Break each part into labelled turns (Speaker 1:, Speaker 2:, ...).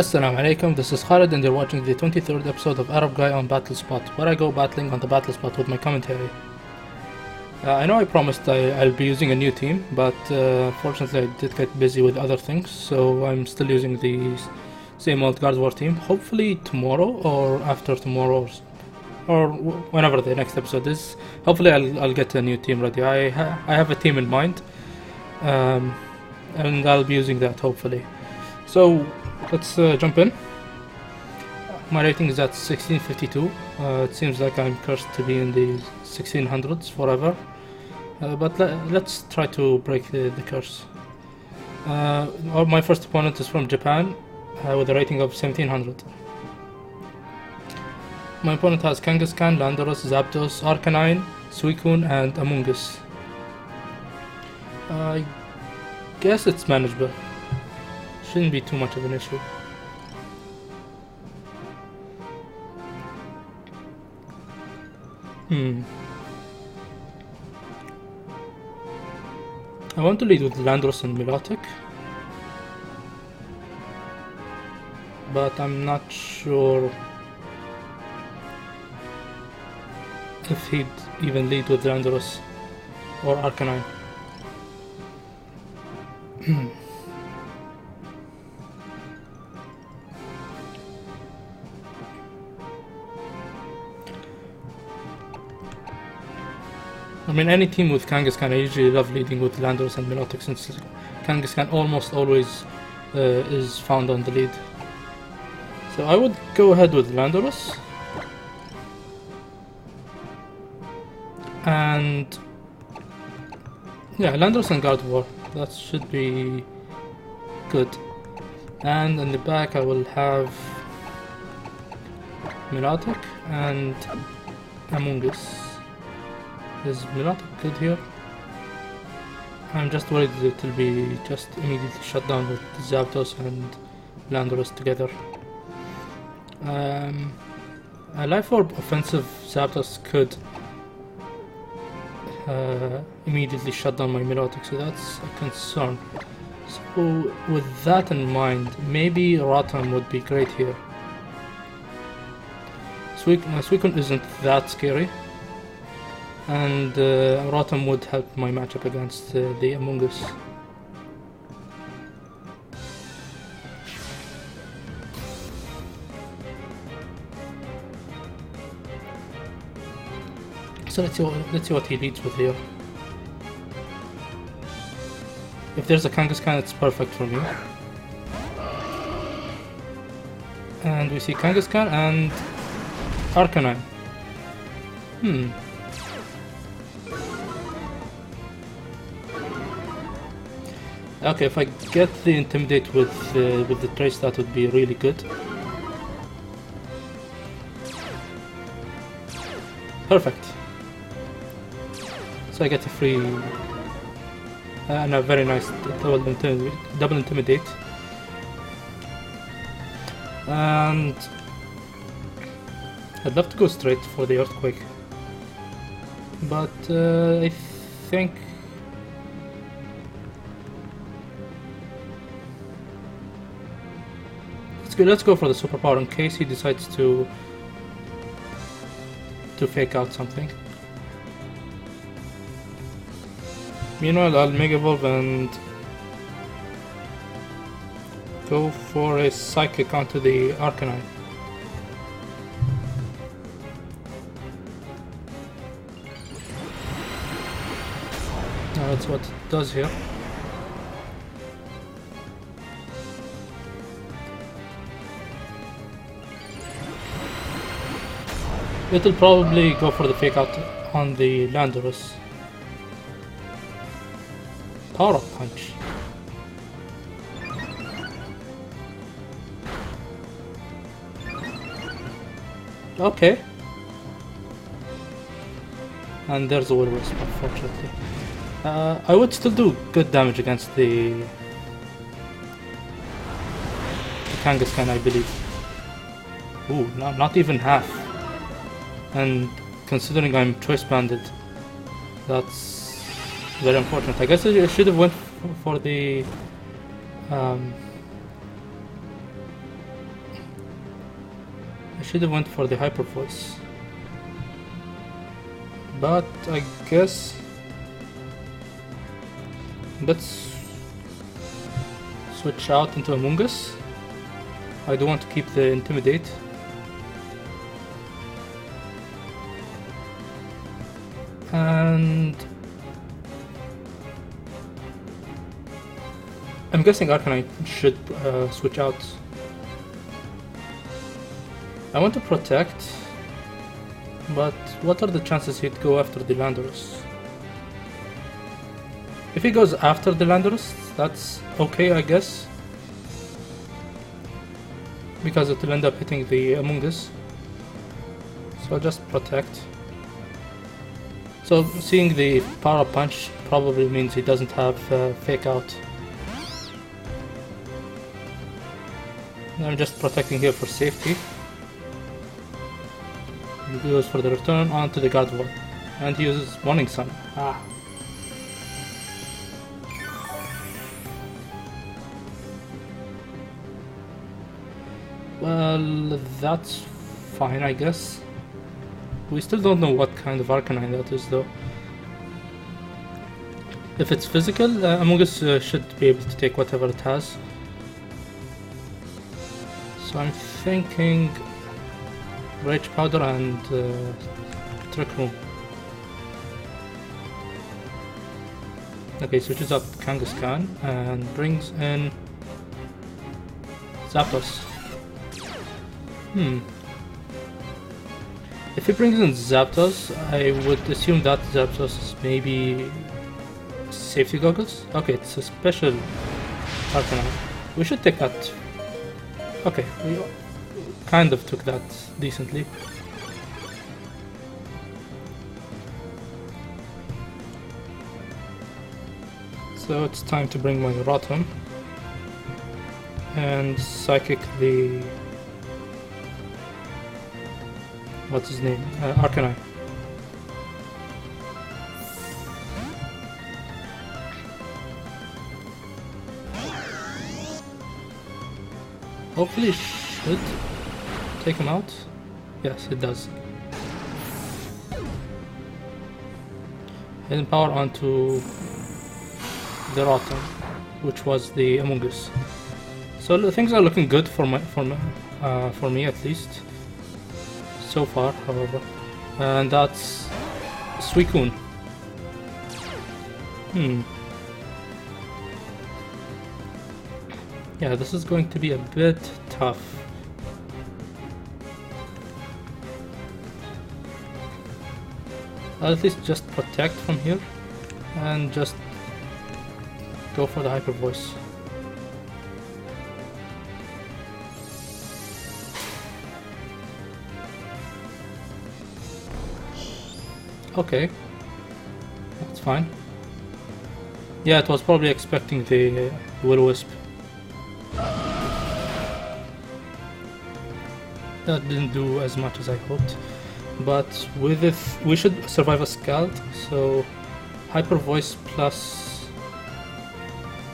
Speaker 1: Assalamu alaikum, this is Khalid and you're watching the 23rd episode of Arab Guy on Battle Spot, where I go battling on the Battle Spot with my commentary. I know I promised I'll be using a new team, but fortunately I did get busy with other things, so I'm still using the same old Guard War team. Hopefully tomorrow or after tomorrow or whenever the next episode is, hopefully I'll get a new team ready. I have a team in mind, and I'll be using that hopefully. So let's jump in. My rating is at 1652. It seems like I'm cursed to be in the 1600s forever, but let's try to break the curse. My first opponent is from Japan with a rating of 1700. My opponent has Kangaskhan, Landorus, Zapdos, Arcanine, Suicune, and Amoonguss. I guess it's manageable. Shouldn't be too much of an issue. I want to lead with Landorus and Milotic, but I'm not sure if he'd even lead with Landorus or Arcanine. I mean, any team with Kangaskhan, I usually love leading with Landorus and Milotic, since Kangaskhan almost always is found on the lead. So I would go ahead with Landorus. And yeah, Landorus and Guard War. That should be good. And in the back I will have Milotic and Amoonguss. Is Milotic good here? I'm just worried that it will be just immediately shut down with Zapdos and Landorus together. A Life Orb offensive Zapdos could immediately shut down my Milotic, so that's a concern. So with that in mind, maybe Rotom would be great here. Suicune isn't that scary, and Rotom would help my matchup against the Amoonguss. So let's see what he leads with here. If there's a Kangaskhan, it's perfect for me. And we see Kangaskhan and Arcanine. Okay, if I get the Intimidate with the Trace, that would be really good. Perfect. So I get a free and a very nice double Intimidate. And I'd love to go straight for the Earthquake, but I think let's go for the superpower in case he decides to fake out something. Meanwhile, I'll Mega Evolve and go for a Psychic onto the Arcanine. That's what it does here. It'll probably go for the fake out on the Landorus. Power Up Punch. Okay. And there's a Will-O-Wisp, unfortunately. I would still do good damage against the Kangaskhan, I believe. Ooh, not even half. And considering I'm choice banded, that's very unfortunate. I guess I should have went for the I should have went for the hyper voice. But I guess let's switch out into Among Us. I do want to keep the intimidate. And I'm guessing Arcanine should switch out. I want to protect, but what are the chances he'd go after the Landorus? If he goes after the Landorus, that's okay, I guess, because it will end up hitting the Among Us. So I'll just protect. So seeing the power punch probably means he doesn't have fake out. I'm just protecting here for safety. He goes for the return onto the guard wall, and he uses Warning Sun. Well, that's fine, I guess. We still don't know what kind of Arcanine that is, though. If it's physical, Among Us should be able to take whatever it has. So I'm thinking Rage Powder and Trick Room. Okay, switches up Kangaskhan and brings in Zapdos. If he brings in Zapdos, I would assume that Zapdos is maybe safety goggles? Okay, it's a special Arcanine. We should take that. Okay, we kind of took that decently. So it's time to bring my Rotom and Psychic the... what's his name? Arcanine. Hopefully it should take him out. Yes, it does. Hidden power onto the Rotom, which was the Among Us. So things are looking good for me at least. So far, however. And that's Suicune. Yeah, this is going to be a bit tough. I'll at least just protect from here and just go for the Hyper Voice. Okay, that's fine. Yeah, it was probably expecting the Will-O-Wisp. That didn't do as much as I hoped, but with it we should survive a Scald, so Hyper Voice plus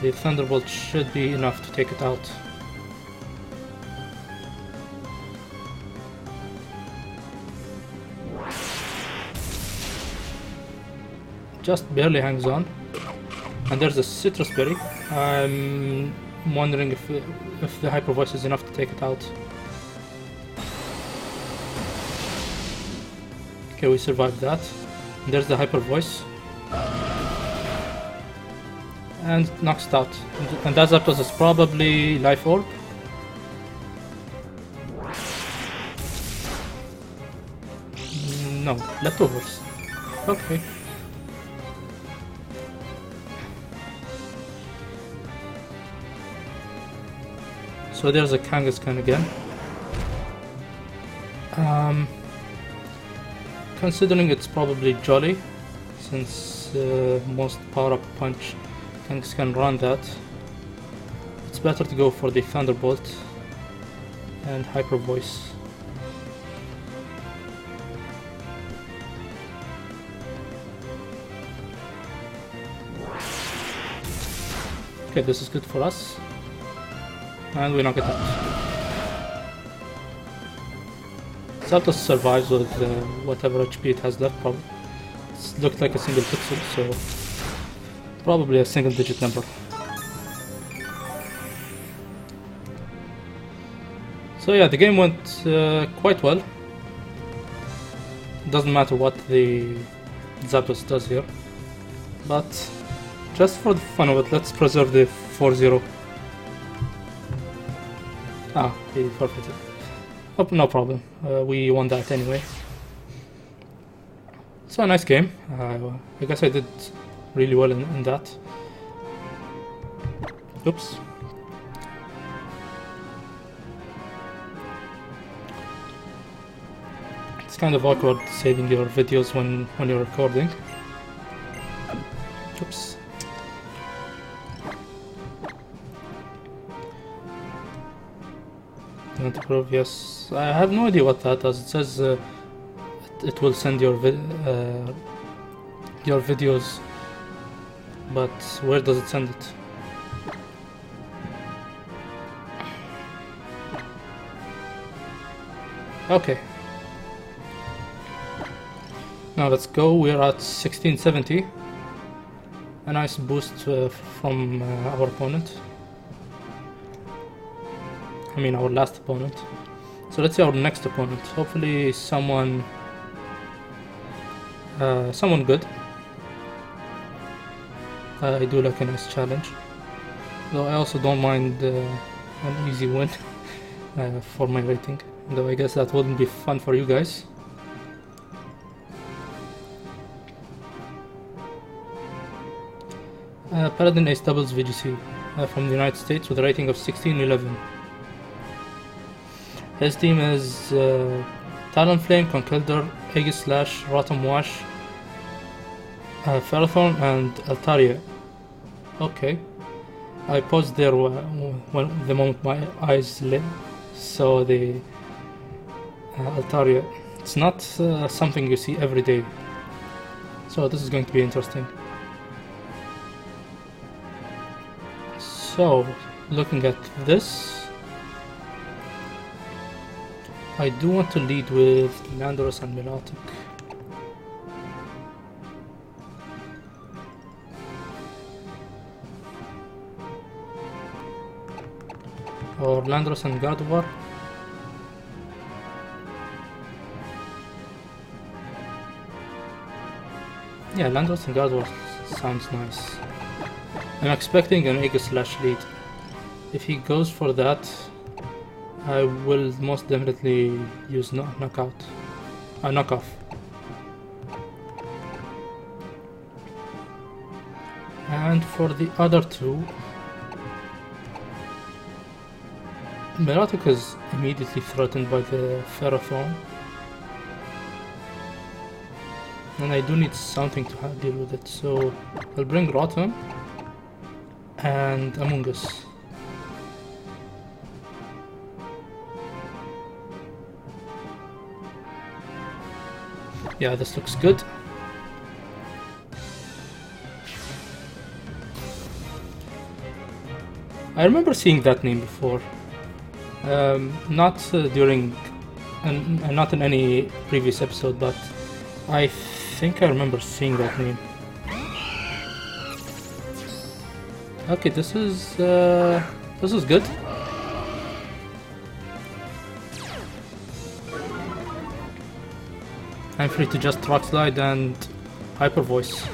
Speaker 1: the Thunderbolt should be enough to take it out. Just barely hangs on, and there's a Citrus Berry. I'm wondering if the Hyper Voice is enough to take it out. Okay, we survived that. And there's the Hyper Voice. And knocks it out. And that Zapdos is probably Life Orb. No, leftovers. Okay. So there's a Kangaskhan again. Considering it's probably Jolly, since most power-up punch Kangaskhan run that, it's better to go for the Thunderbolt and Hyper Voice. Okay, this is good for us. And we knock it out. Zapdos survives with whatever HP it has left. Probably it looked like a single pixel, so probably a single digit number. So yeah, the game went quite well. Doesn't matter what the Zapdos does here, but just for the fun of it, let's preserve the 4-0. Ah, he forfeited. Oh, no problem. We won that anyway. So a nice game. I guess I did really well in that. Oops. It's kind of awkward saving your videos when you're recording. Oops. Want to prove? Yes. I have no idea what that does. It says it will send your videos, but where does it send it? Okay. Now let's go. We're at 1670. A nice boost from our opponent. I mean our last opponent. So let's see our next opponent. Hopefully someone good. I do like a nice challenge. Though I also don't mind an easy win for my rating. Though I guess that wouldn't be fun for you guys. Paladin Ace Doubles VGC from the United States with a rating of 1611. His team is Talonflame, Conkeldurr, Aegislash, Rotom Wash, Ferrothorn, and Altaria. Okay. I paused there when the moment my eyes lit, saw the Altaria. It's not something you see every day, so this is going to be interesting. So, looking at this, I do want to lead with Landorus and Milotic. Or Landorus and Gardevoir. Yeah, Landorus and Gardevoir sounds nice. I'm expecting an Aegislash lead. If he goes for that, I will most definitely use knockoff. And for the other two, Milotic is immediately threatened by the Ferrothorn, and I do need something to deal with it, so I'll bring Rotom and Amoonguss. Yeah, this looks good. I remember seeing that name before. Not during, and not in any previous episode, but I think I remember seeing that name. Okay, this is good. I'm free to just Rock Slide and Hyper Voice.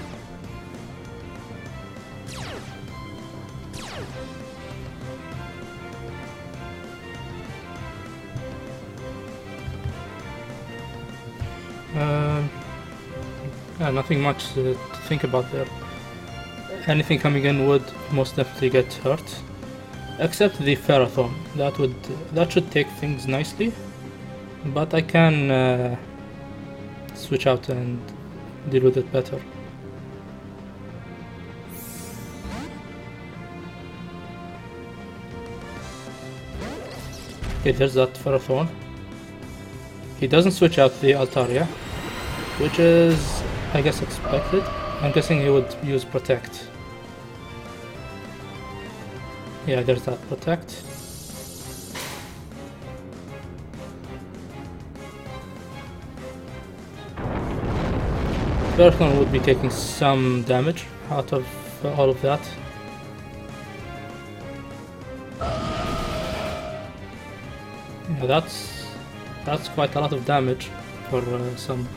Speaker 1: Yeah, nothing much to think about there. Anything coming in would most definitely get hurt, except the Ferrothorn. That should take things nicely, but I can switch out and deal with it better. Okay, there's that Ferrothorn. He doesn't switch out the Altaria, which is, I guess, expected. I'm guessing he would use Protect. Yeah, there's that Protect. Ferrothorn would be taking some damage out of all of that. Yeah, that's quite a lot of damage for some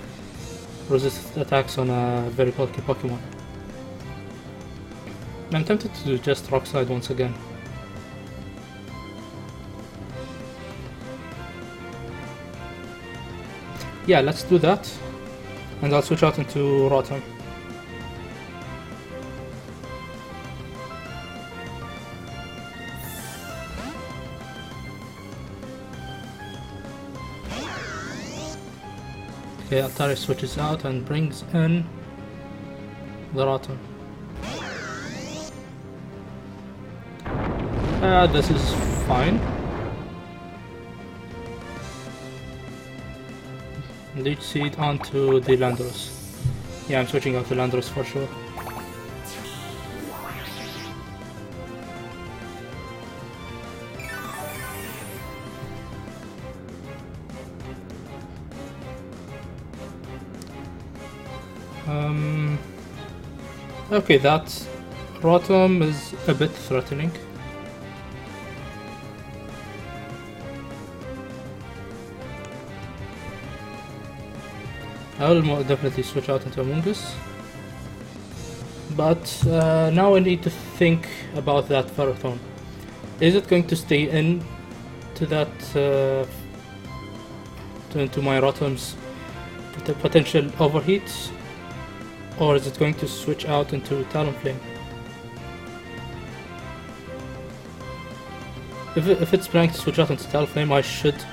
Speaker 1: resisted attacks on a very bulky Pokemon. I'm tempted to just Rock Slide once again. Yeah, let's do that. And I'll switch out into Rotom. Okay, Altari switches out and brings in the Rotom. This is fine. Leech Seed onto the Landorus. Yeah, I'm switching out the Landorus for sure. Okay, that Rotom is a bit threatening. I will definitely switch out into Amoonguss. But now I need to think about that Ferrothorn. Is it going to stay in to that into my Rotom's potential overheat, or is it going to switch out into Talonflame? If it's planning to switch out into Talonflame, I should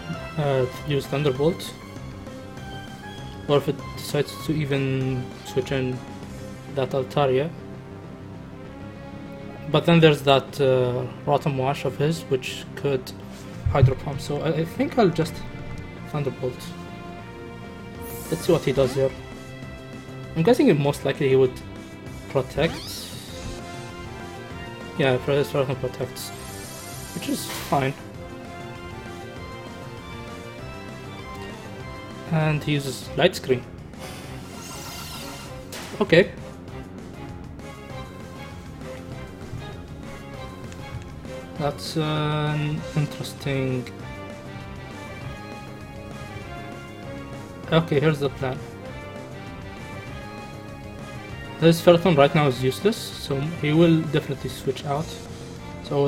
Speaker 1: use Thunderbolt. Or if it decides to even switch in that Altaria. But then there's that Rotom Wash of his, which could Hydro Pump, so I think I'll just Thunderbolt. Let's see what he does here. I'm guessing most likely he would Protect. Yeah, Rotom protects, which is fine. And he uses Light Screen. Okay. That's an interesting... Okay, here's the plan. This Ferrothorn right now is useless, so he will definitely switch out. So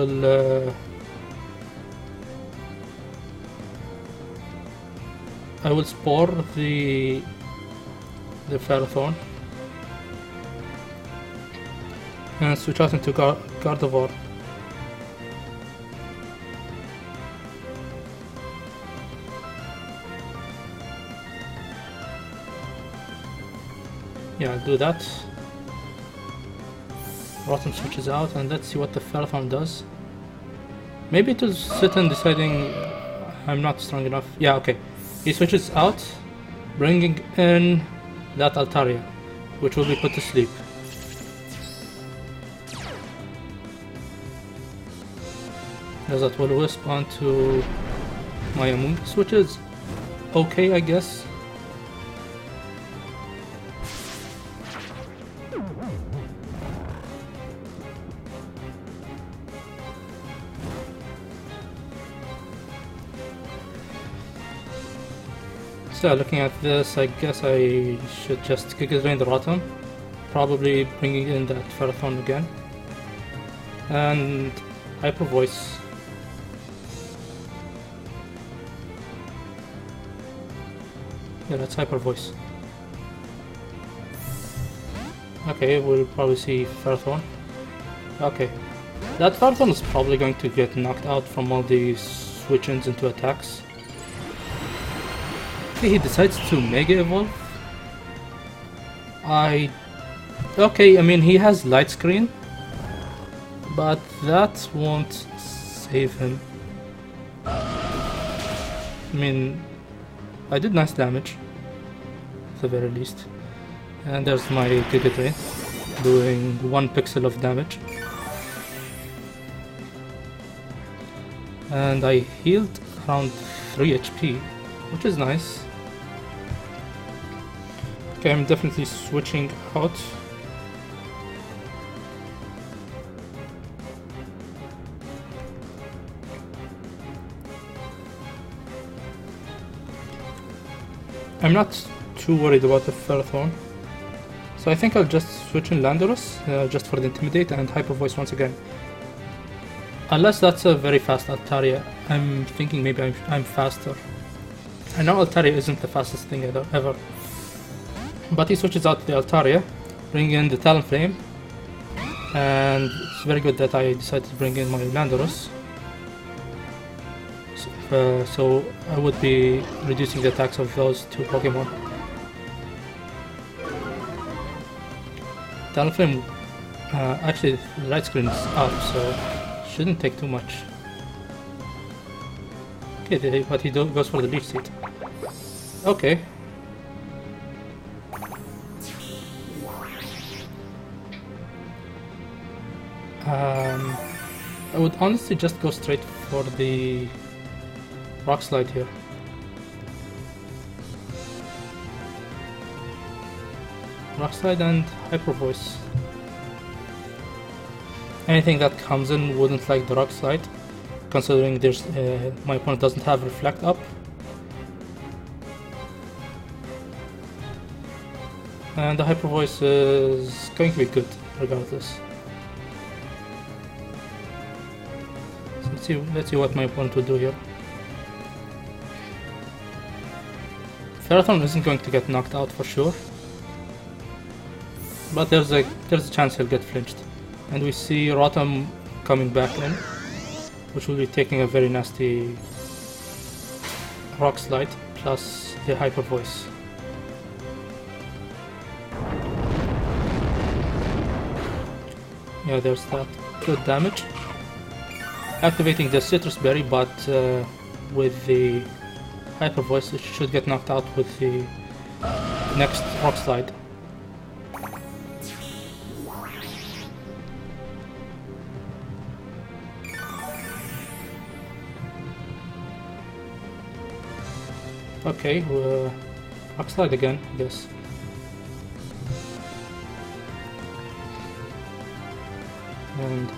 Speaker 1: I will Spore the Ferrothorn and switch out into Gardevoir. Yeah, I'll do that. Rotom switches out, and let's see what the Ferrothorn does. Maybe it will sit in deciding I'm not strong enough. Yeah, okay. He switches out, bringing in that Altaria, which will be put to sleep. There's that Will-O-Wisp onto my Amoonguss, which is okay, I guess. So looking at this, I guess I should just Giga Drain the Rotom, probably bringing in that Ferrothorn again, and Hyper Voice. Yeah, that's Hyper Voice. Okay, we'll probably see Ferrothorn. Okay, that Ferrothorn is probably going to get knocked out from all these switch-ins into attacks. He decides to Mega Evolve. Okay, I mean, he has Light Screen, but that won't save him. I mean, I did nice damage, at the very least. And there's my Giga Drain, doing 1 pixel of damage. And I healed around 3 HP, which is nice. Okay, I'm definitely switching out. I'm not too worried about the Ferrothorn, so I think I'll just switch in Landorus, just for the Intimidate and Hyper Voice once again. Unless that's a very fast Altaria, I'm thinking maybe I'm faster. I know Altaria isn't the fastest thing ever, but he switches out the Altaria, bringing in the Talonflame, and it's very good that I decided to bring in my Landorus. So I would be reducing the attacks of those two Pokemon. Talonflame, actually the light screen is up, so shouldn't take too much. Okay, but he goes for the Leech Seed. Okay. I would honestly just go straight for the Rock Slide here. Rock Slide and Hyper Voice. Anything that comes in wouldn't like the Rock Slide, considering there's my opponent doesn't have Reflect up. And the Hyper Voice is going to be good regardless. So let's see what my opponent will do here. Ferrothorn isn't going to get knocked out for sure, but there's a chance he'll get flinched. And we see Rotom coming back in, which will be taking a very nasty Rock Slide plus the Hyper Voice. Yeah, there's that. Good damage. Activating the Citrus Berry, but with the Hyper Voice it should get knocked out with the next Rock Slide. Okay, Rock Slide again, I guess. And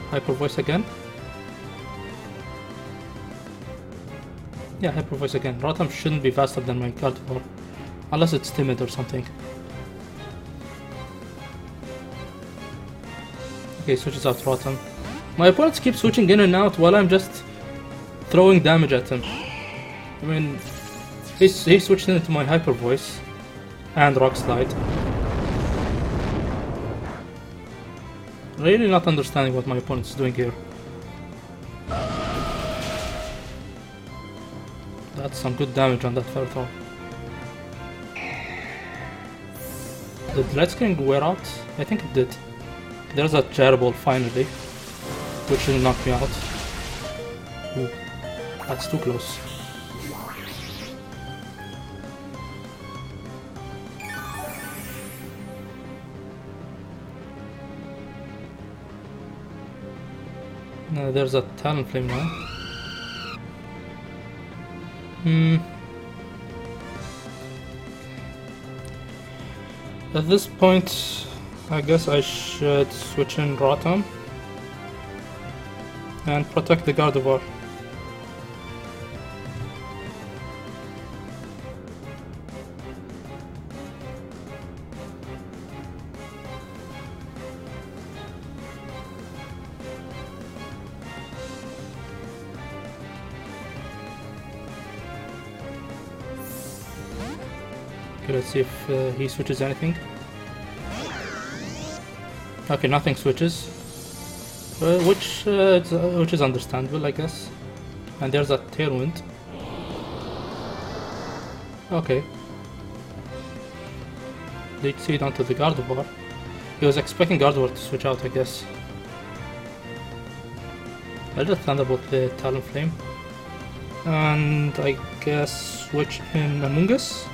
Speaker 1: Hyper Voice again. Yeah, Hyper Voice again. Rotom shouldn't be faster than my Gardevoir, unless it's timid or something. Okay, switches out Rotom. My opponents keep switching in and out while I'm just throwing damage at him. I mean, he switched into my Hyper Voice and Rock Slide. Really not understanding what my opponent's doing here. That's some good damage on that Ferrothorn. Did Light Screen wear out? I think it did. There's a Jarable finally, which will knock me out. Ooh, that's too close. There's a Talonflame now. At this point, I guess I should switch in Rotom and protect the Gardevoir. Okay, let's see if he switches anything. Okay, nothing switches, which is understandable, I guess. And there's a Tailwind. Okay. Leech Seed onto the Gardevoir. He was expecting Gardevoir to switch out, I guess. I'll just Thunderbolt the Talonflame. And I guess switch in Amoonguss.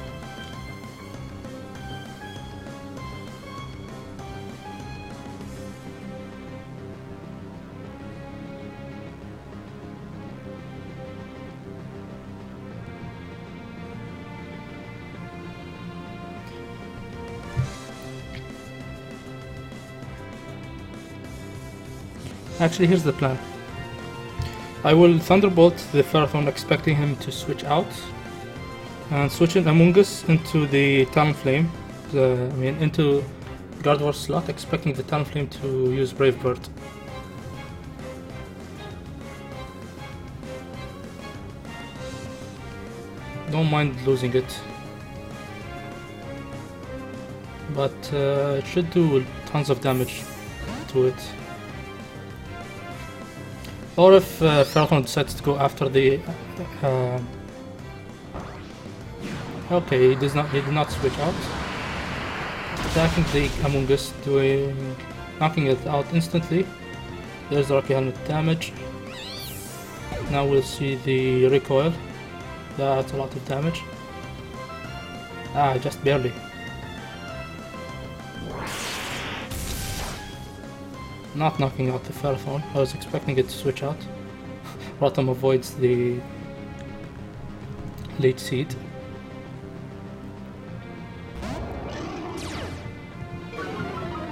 Speaker 1: Actually, here's the plan. I will Thunderbolt the Ferrothorn, expecting him to switch out, and switch in Amoonguss into the Talonflame, into Gardevoir slot, expecting the Talonflame to use Brave Bird. Don't mind losing it, but it should do tons of damage to it. Or if Ferrothorn decides to go after the okay, he did not switch out. Attacking the Amoonguss, knocking it out instantly. There's the Rocky Helmet damage. Now we'll see the recoil. That's a lot of damage. Just barely. Not knocking out the Ferrothorn. I was expecting it to switch out. Rotom avoids the late seed.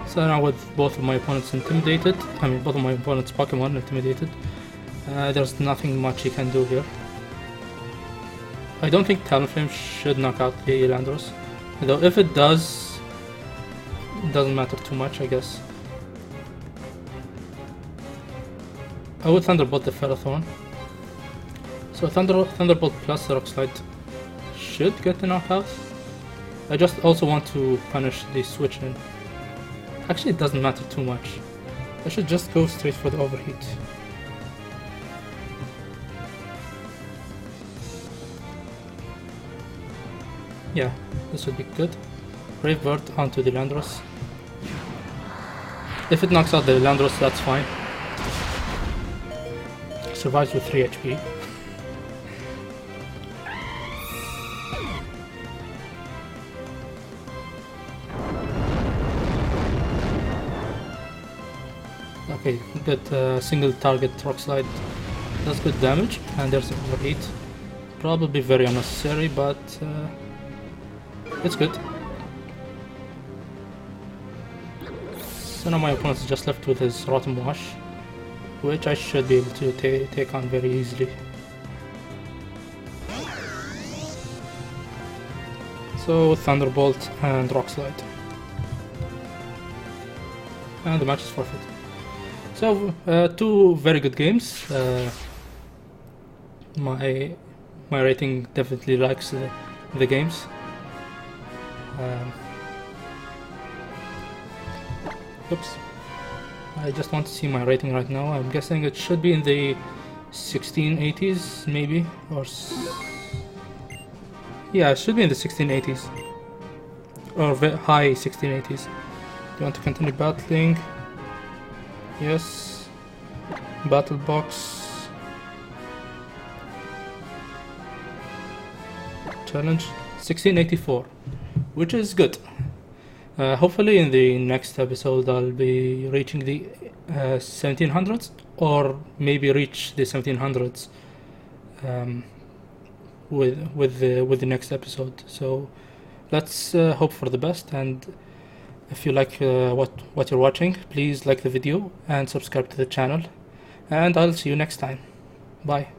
Speaker 1: So now with both of my opponents intimidated, both of my opponents' Pokemon intimidated, there's nothing much he can do here. I don't think Talonflame should knock out the Elandros, though if it does, it doesn't matter too much, I guess. I would Thunderbolt the Ferrothorn. So Thunderbolt plus Rock Slide should get the knockout. I just also want to punish the switch in. Actually, it doesn't matter too much. I should just go straight for the overheat. Yeah, this would be good. Brave Bird onto the Landros. If it knocks out the Landros, that's fine. Survives with 3 HP. Okay, good single target Rock Slide does good damage, and there's an overheat. Probably very unnecessary, but it's good. So now my opponent is just left with his Rotom Wash, which I should be able to take on very easily. So Thunderbolt and Rock Slide. And the match is forfeit. So, two very good games. My rating definitely likes the games. Oops. I just want to see my rating right now. I'm guessing it should be in the 1680s, maybe, or yeah, it should be in the 1680s or high 1680s. Do you want to continue battling? Yes. Battle box. Challenge 1684, which is good. Hopefully in the next episode I'll be reaching the 1700s, or maybe reach the 1700s with the next episode. So let's hope for the best, and if you like what you're watching, please like the video and subscribe to the channel, and I'll see you next time. Bye.